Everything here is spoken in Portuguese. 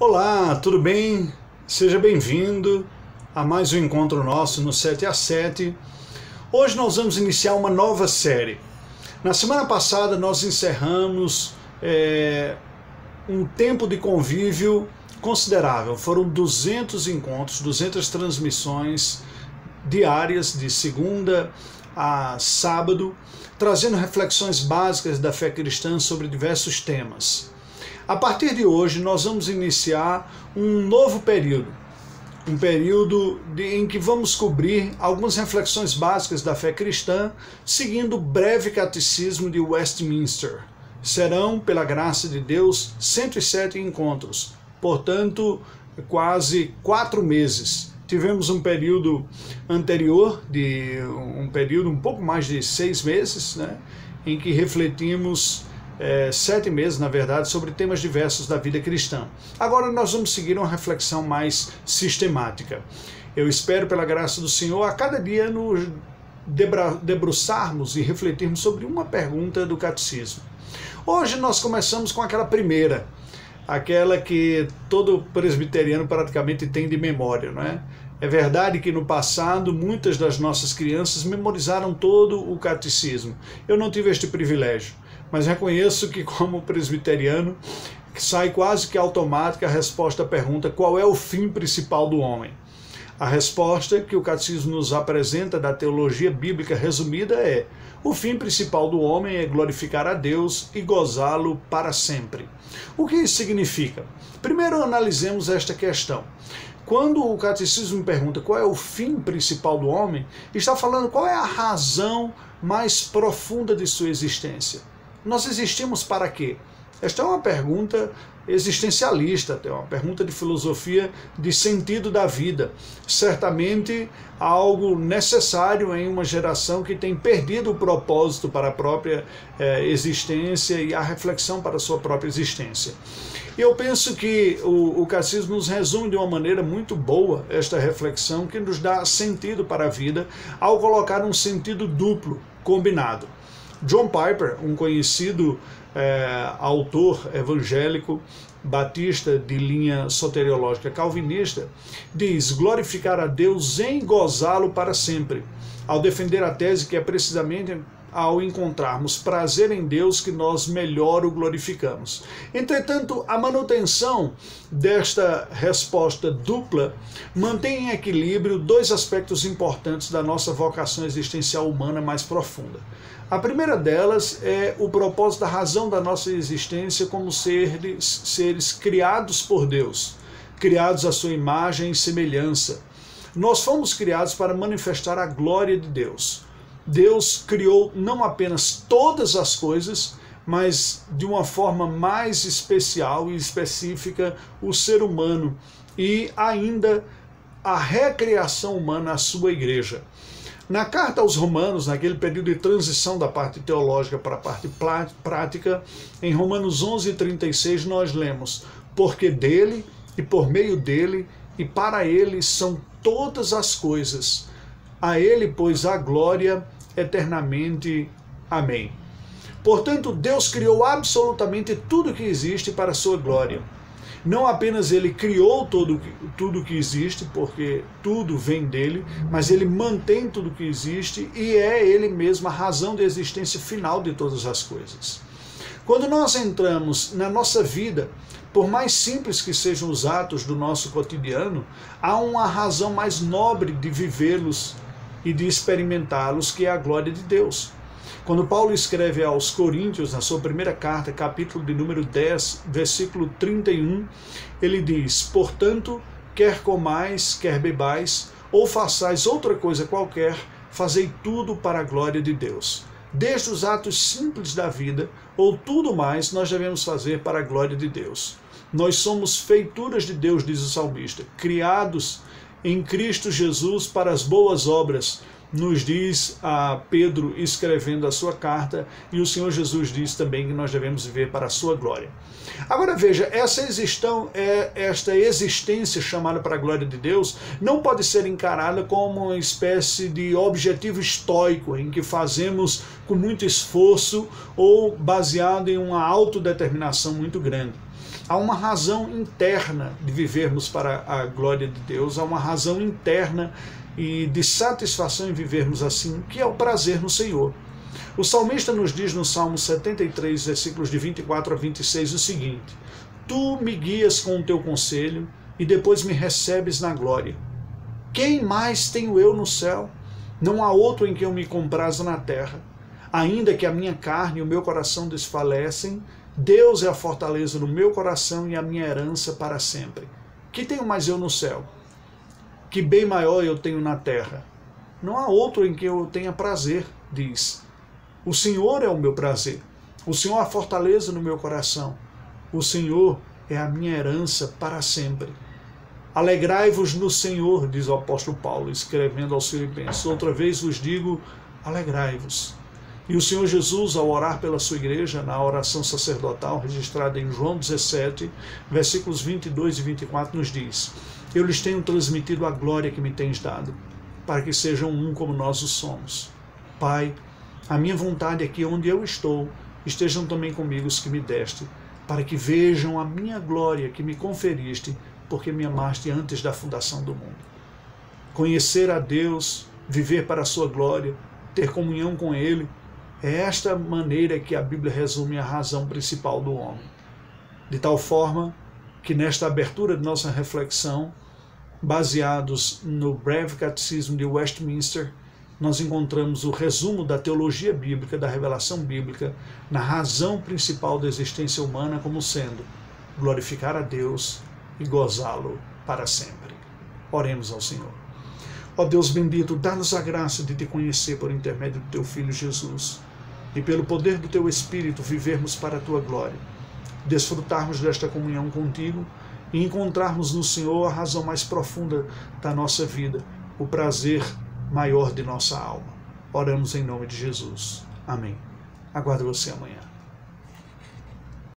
Olá, tudo bem? Seja bem-vindo a mais um encontro nosso no 7 a 7. Hoje nós vamos iniciar uma nova série. Na semana passada nós encerramos um tempo de convívio considerável. Foram 200 encontros, 200 transmissões diárias de segunda a sábado, trazendo reflexões básicas da fé cristã sobre diversos temas. A partir de hoje nós vamos iniciar um novo período, em que vamos cobrir algumas reflexões básicas da fé cristã, seguindo o breve catecismo de Westminster. Serão, pela graça de Deus, 107 encontros, portanto, quase 4 meses. Tivemos um período anterior, um pouco mais de 6 meses, em que refletimos 7 meses, na verdade, sobre temas diversos da vida cristã. Agora nós vamos seguir uma reflexão mais sistemática. Eu espero, pela graça do Senhor, a cada dia nos debruçarmos e refletirmos sobre uma pergunta do catecismo. Hoje nós começamos com aquela primeira, aquela que todo presbiteriano praticamente tem de memória, não é? É verdade que no passado muitas das nossas crianças memorizaram todo o catecismo. Eu não tive este privilégio, mas reconheço que, como presbiteriano, sai quase que automática a resposta à pergunta: qual é o fim principal do homem? A resposta que o catecismo nos apresenta da teologia bíblica resumida é: o fim principal do homem é glorificar a Deus e gozá-lo para sempre. O que isso significa? Primeiro analisemos esta questão. Quando o catecismo pergunta qual é o fim principal do homem, está falando qual é a razão mais profunda de sua existência. Nós existimos para quê? Esta é uma pergunta existencialista, é uma pergunta de filosofia de sentido da vida. Certamente algo necessário em uma geração que tem perdido o propósito para a própria existência e a reflexão para a sua própria existência. E eu penso que o catecismo nos resume de uma maneira muito boa esta reflexão, que nos dá sentido para a vida ao colocar um sentido duplo, combinado. John Piper, um conhecido autor evangélico batista de linha soteriológica calvinista, diz: glorificar a Deus em gozá-lo para sempre, ao defender a tese que é precisamente ao encontrarmos prazer em Deus que nós melhor o glorificamos. Entretanto, a manutenção desta resposta dupla mantém em equilíbrio dois aspectos importantes da nossa vocação existencial humana mais profunda. A primeira delas é o propósito da razão da nossa existência como seres criados por Deus, criados à sua imagem e semelhança. Nós fomos criados para manifestar a glória de Deus. Deus criou não apenas todas as coisas, mas de uma forma mais especial e específica o ser humano e ainda a recriação humana, a sua igreja. Na carta aos Romanos, naquele período de transição da parte teológica para a parte prática, em Romanos 11:36 nós lemos: porque dele e por meio dele e para ele são todas as coisas. A ele, pois, a glória eternamente. Amém. Portanto, Deus criou absolutamente tudo que existe para a sua glória. Não apenas ele criou tudo que existe, porque tudo vem dele, mas ele mantém tudo que existe e é ele mesmo a razão da existência final de todas as coisas. Quando nós entramos na nossa vida, por mais simples que sejam os atos do nosso cotidiano, há uma razão mais nobre de vivê-los e de experimentá-los, que é a glória de Deus. Quando Paulo escreve aos Coríntios, na sua primeira carta, capítulo de número 10, versículo 31, ele diz: portanto, quer comais, quer bebais, ou façais outra coisa qualquer, fazei tudo para a glória de Deus. Desde os atos simples da vida, ou tudo mais, nós devemos fazer para a glória de Deus. Nós somos feituras de Deus, diz o salmista, criados em Cristo Jesus para as boas obras, nos diz a Pedro escrevendo a sua carta, e o Senhor Jesus diz também que nós devemos viver para a sua glória. Agora veja, esta existência chamada para a glória de Deus não pode ser encarada como uma espécie de objetivo estoico, em que fazemos com muito esforço ou baseado em uma autodeterminação muito grande. Há uma razão interna de vivermos para a glória de Deus, há uma razão interna e de satisfação em vivermos assim, que é o prazer no Senhor. O salmista nos diz no Salmo 73, versículos de 24 a 26, o seguinte: Tu me guias com o teu conselho e depois me recebes na glória. Quem mais tenho eu no céu? Não há outro em que eu me comprazo na terra. Ainda que a minha carne e o meu coração desfalecem, Deus é a fortaleza do meu coração e a minha herança para sempre. Que tenho mais eu no céu? Que bem maior eu tenho na terra? Não há outro em que eu tenha prazer, diz. O Senhor é o meu prazer. O Senhor é a fortaleza no meu coração. O Senhor é a minha herança para sempre. Alegrai-vos no Senhor, diz o apóstolo Paulo, escrevendo aos Filipenses. Outra vez vos digo, alegrai-vos. E o Senhor Jesus, ao orar pela sua igreja, na oração sacerdotal, registrada em João 17, versículos 22 e 24, nos diz: Eu lhes tenho transmitido a glória que me tens dado, para que sejam um como nós o somos. Pai, a minha vontade é que onde eu estou, estejam também comigo os que me deste, para que vejam a minha glória que me conferiste, porque me amaste antes da fundação do mundo. Conhecer a Deus, viver para a sua glória, ter comunhão com Ele, é esta maneira que a Bíblia resume a razão principal do homem. De tal forma que nesta abertura de nossa reflexão, baseados no breve catecismo de Westminster, nós encontramos o resumo da teologia bíblica, da revelação bíblica, na razão principal da existência humana como sendo glorificar a Deus e gozá-lo para sempre. Oremos ao Senhor. Ó Deus bendito, dá-nos a graça de te conhecer por intermédio do teu Filho Jesus e pelo poder do teu Espírito vivermos para a tua glória, desfrutarmos desta comunhão contigo e encontrarmos no Senhor a razão mais profunda da nossa vida, o prazer maior de nossa alma. Oramos em nome de Jesus. Amém. Aguardo você amanhã.